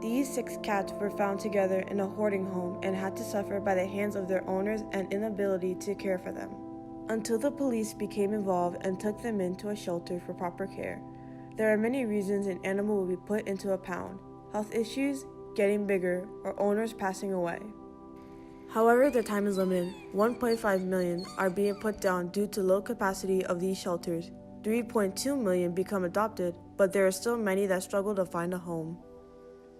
These 6 cats were found together in a hoarding home and had to suffer by the hands of their owners and inability to care for them. Until the police became involved and took them into a shelter for proper care. There are many reasons an animal will be put into a pound: health issues, getting bigger, or owners passing away. However, their time is limited. 1.5 million are being put down due to low capacity of these shelters. 3.2 million become adopted, but there are still many that struggle to find a home.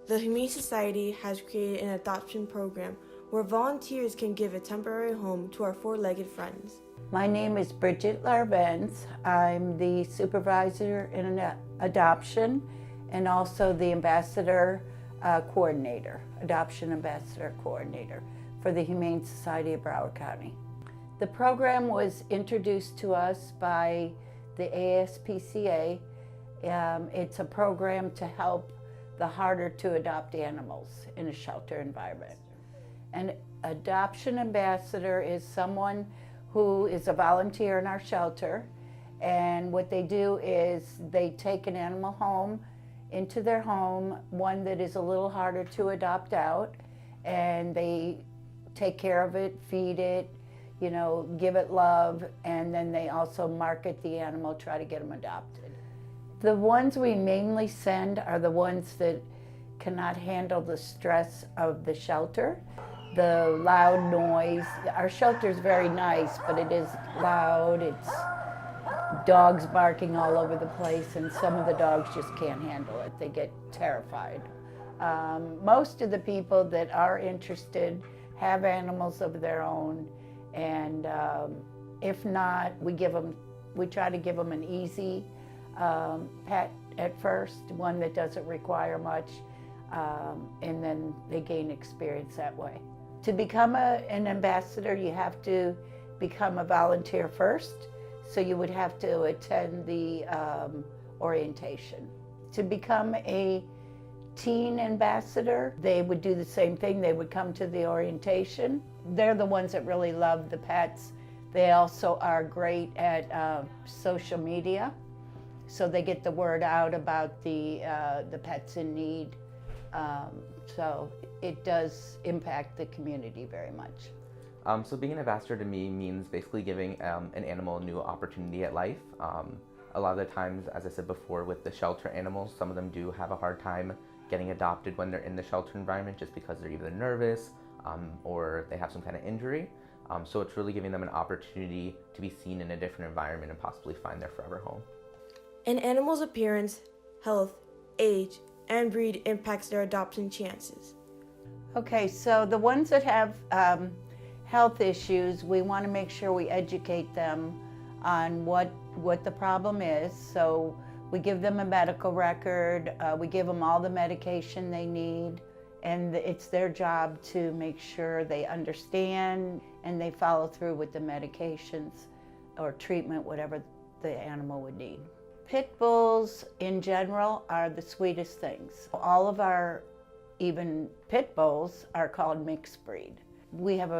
The Humane Society has created an adoption program where volunteers can give a temporary home to our 4-legged friends. My name is Bridget Larbenz. I'm the supervisor in adoption and also the ambassador coordinator, adoption ambassador coordinator for the Humane Society of Broward County. The program was introduced to us by the ASPCA. It's a program to help the harder to adopt animals in a shelter environment. An adoption ambassador is someone who is a volunteer in our shelter, and what they do is they take an animal home into their home, one that is a little harder to adopt out, and they take care of it, feed it, give it love, and then they also market the animal, try to get them adopted. The ones we mainly send are the ones that cannot handle the stress of the shelter, the loud noise. Our shelter is very nice, but it is loud. It's dogs barking all over the place, and some of the dogs just can't handle it. They get terrified. Most of the people that are interested have animals of their own, and if not, we try to give them an easy pet at first, one that doesn't require much, and then they gain experience that way. To become an ambassador, you have to become a volunteer first, so you would have to attend the orientation. To become a teen ambassador, they would do the same thing. They would come to the orientation. They're the ones that really love the pets. They also are great at social media, so they get the word out about the pets in need. So it does impact the community very much. So being an ambassador to me means basically giving an animal a new opportunity at life. A lot of the times, as I said before, with the shelter animals, some of them do have a hard time getting adopted when they're in the shelter environment just because they're either nervous or they have some kind of injury. So it's really giving them an opportunity to be seen in a different environment and possibly find their forever home. An animal's appearance, health, age, and breed impacts their adoption chances. Okay, so the ones that have health issues, we want to make sure we educate them on what the problem is. So we give them a medical record, we give them all the medication they need, and it's their job to make sure they understand and they follow through with the medications or treatment, whatever the animal would need. Pit bulls in general are the sweetest things. All of our even pit bulls are called mixed breed. We have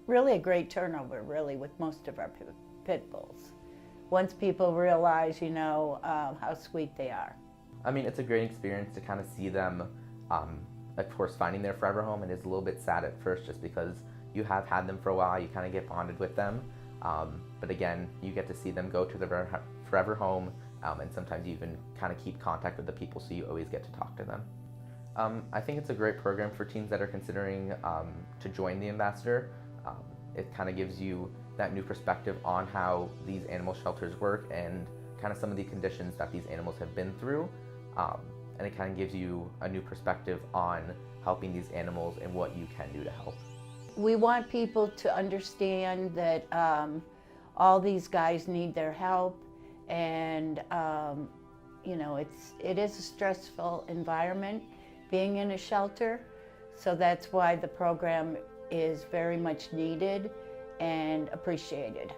really a great turnover with most of our pit bulls. Once people realize, how sweet they are. I mean, it's a great experience to kind of see them, of course, finding their forever home, and it's a little bit sad at first just because you have had them for a while, you kind of get bonded with them. But again, you get to see them go to their forever home, and sometimes you even kind of keep contact with the people, so you always get to talk to them. I think it's a great program for teens that are considering to join the ambassador. It kind of gives you that new perspective on how these animal shelters work and kind of some of the conditions that these animals have been through. And it kind of gives you a new perspective on helping these animals and what you can do to help. We want people to understand that all these guys need their help, and it is a stressful environment being in a shelter, so that's why the program is very much needed and appreciated.